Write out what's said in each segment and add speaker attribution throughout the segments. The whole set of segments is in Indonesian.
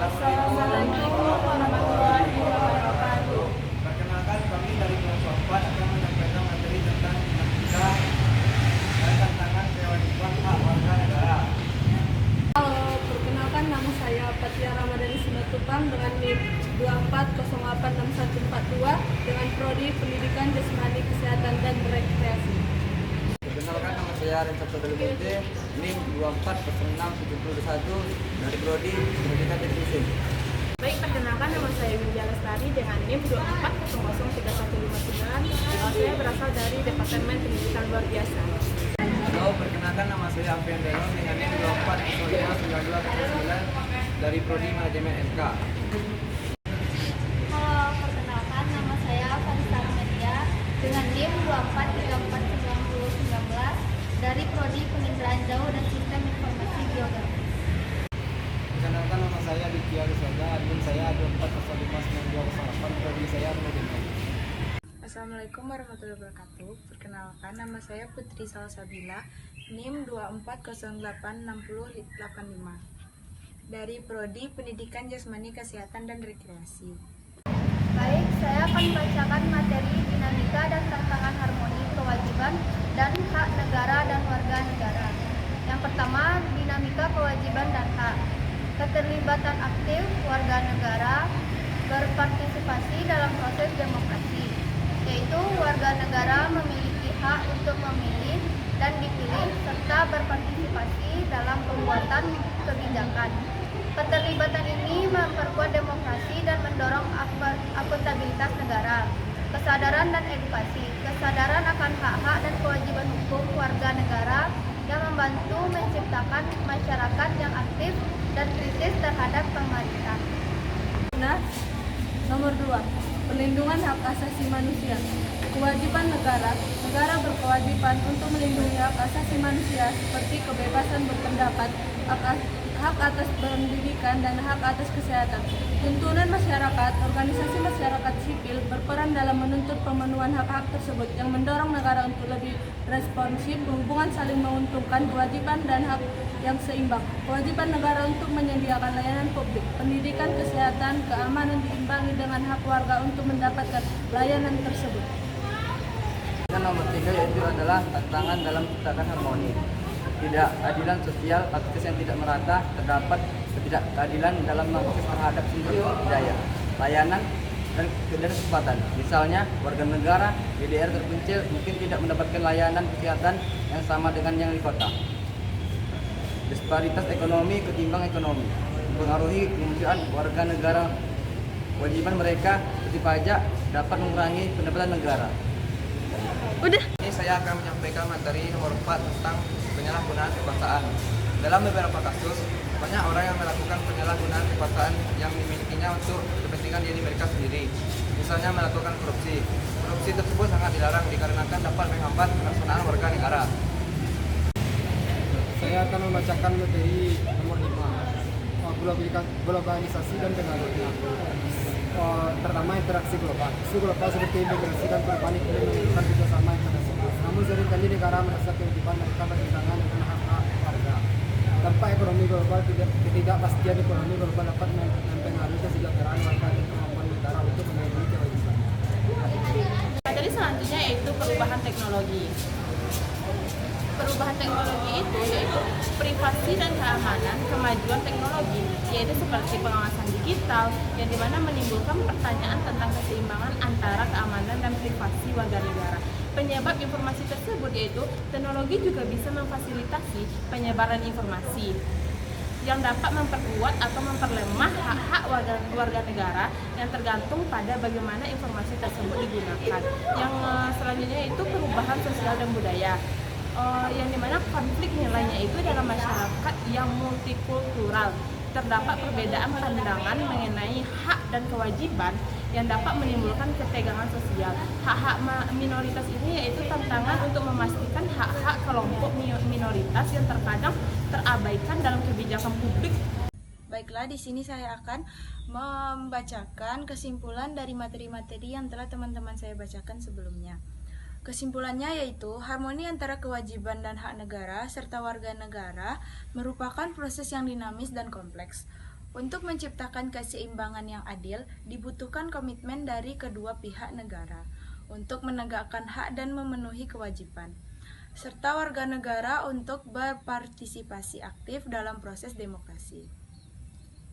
Speaker 1: Assalamualaikum warahmatullahi wabarakatuh.
Speaker 2: Perkenalkan, kami dari kelas 4 akan menyampaikan materi tentang dinamika dan tantangan kewajiban hak warga negara.
Speaker 1: Halo, perkenalkan nama saya Fatia Ramadhani Simatupang dengan NIM 24086142 dengan Prodi Pendidikan Jasmani Kesehatan dan Rekreasi.
Speaker 2: Perkenalkan, nama saya Rensa Perdalubunte, NIM 240671 dari Prodi Pendidikan Teknik.
Speaker 3: Baik, perkenalkan nama saya Widya Lestari dengan NIM 24003159. Saya berasal dari Departemen Pendidikan Luar Biasa.
Speaker 2: Halo, perkenalkan, nama saya Alfian Denon dengan NIM 24059209 dari Prodi Manajemen FK.
Speaker 4: Halo, perkenalkan nama saya Vanessa Media dengan NIM 24349019 dari Prodi Penginderaan Jauh dan Sistem Informasi Geografi.
Speaker 2: Perkenalkan, nama saya Ditya Rizwaga, admin saya 24059208, Prodi saya Manajemen.
Speaker 3: Assalamualaikum warahmatullahi wabarakatuh. Perkenalkan, nama saya Putri Salsabila, NIM 24086085 dari Prodi Pendidikan Jasmani Kesehatan dan Rekreasi.
Speaker 4: Baik, saya akan membacakan materi dinamika dan tantangan harmoni kewajiban dan hak negara dan warga negara. Yang pertama, dinamika kewajiban dan hak. Keterlibatan aktif warga negara berpartisipasi dalam proses demokrasi, yaitu warga negara memiliki hak untuk memilih dan dipilih serta berpartisipasi dalam pembuatan kebijakan. Keterlibatan ini memperkuat demokrasi dan mendorong akuntabilitas negara. Kesadaran dan edukasi. Kesadaran akan hak-hak dan kewajiban hukum warga negara yang membantu menciptakan masyarakat yang aktif dan kritis terhadap pemerintah.
Speaker 1: Nah, nomor 2, perlindungan hak asasi manusia. Kewajiban negara. Negara berkewajiban untuk melindungi hak asasi manusia seperti kebebasan berpendapat, hak atas pendidikan, dan hak atas kesehatan. Tuntunan masyarakat, organisasi masyarakat sipil berperan dalam menuntut pemenuhan hak-hak tersebut yang mendorong negara untuk lebih responsif, hubungan saling menguntungkan, kewajiban dan hak yang seimbang. Kewajiban negara untuk menyediakan layanan publik, pendidikan, kesehatan, keamanan diimbangi dengan hak warga untuk mendapatkan layanan tersebut.
Speaker 2: Dan nomor 3 yaitu adalah tantangan dalam menciptakan harmoni. Ketidakadilan sosial, akses yang tidak merata, terdapat ketidakadilan dalam mengakses terhadap sumber daya, layanan, dan kesempatan. Misalnya, warga negara di daerah terpencil mungkin tidak mendapatkan layanan kesehatan yang sama dengan yang di kota. Disparitas ekonomi ketimbang ekonomi mempengaruhi kemunculan warga negara. Kewajiban mereka seperti pajak dapat mengurangi pendapatan negara. Ini saya akan menyampaikan materi nomor 4 tentang penyalahgunaan kekuasaan. Dalam beberapa kasus, banyak orang yang melakukan penyalahgunaan kekuasaan yang dimilikinya untuk kepentingan diri mereka sendiri. Misalnya melakukan korupsi. Korupsi tersebut sangat dilarang dikarenakan dapat menghambat pelaksanaan warga negara.
Speaker 5: Saya akan membacakan materi nomor 5, globalisasi dan pengaruhnya. Pertama, interaksi global. Isu global seperti imigrasi dan perubahan iklim menunjukkan kerjasama internasional. Namun seringkali negara merasa kewajiban mereka bertentangan dengan hak-hak warga. Dampak ekonomi global, ketidakpastian ekonomi global dapat mempengaruhi kesejahteraan warga dan kemampuan negara untuk memenuhi kewajiban.
Speaker 3: Materi selanjutnya yaitu perubahan teknologi. Perubahan teknologi itu yaitu privasi dan keamanan kemajuan teknologi, yaitu seperti pengawasan digital yang dimana menimbulkan pertanyaan tentang keseimbangan antara keamanan dan privasi warga negara. Penyebab informasi tersebut yaitu teknologi juga bisa memfasilitasi penyebaran informasi yang dapat memperkuat atau memperlemah hak-hak warga negara yang tergantung pada bagaimana informasi tersebut digunakan. Yang selanjutnya itu perubahan sosial dan budaya. Yang dimana konflik nilainya itu dalam masyarakat yang multikultural. Terdapat perbedaan pandangan mengenai hak dan kewajiban yang dapat menimbulkan ketegangan sosial. Hak-hak minoritas ini yaitu tantangan untuk memastikan hak-hak kelompok minoritas yang terkadang terabaikan dalam kebijakan publik.
Speaker 1: Baiklah, di sini saya akan membacakan kesimpulan dari materi-materi yang telah teman-teman saya bacakan sebelumnya. Kesimpulannya yaitu harmoni antara kewajiban dan hak negara serta warga negara merupakan proses yang dinamis dan kompleks.
Speaker 6: Untuk menciptakan keseimbangan yang adil, dibutuhkan komitmen dari kedua pihak negara untuk menegakkan hak dan memenuhi kewajiban, serta warga negara untuk berpartisipasi aktif dalam proses demokrasi.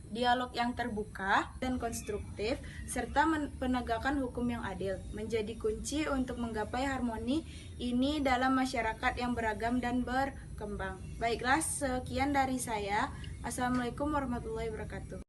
Speaker 6: Dialog yang terbuka dan konstruktif, serta penegakan hukum yang adil menjadi kunci untuk menggapai harmoni ini dalam masyarakat yang beragam dan berkembang. Baiklah, sekian dari saya. Assalamualaikum warahmatullahi wabarakatuh.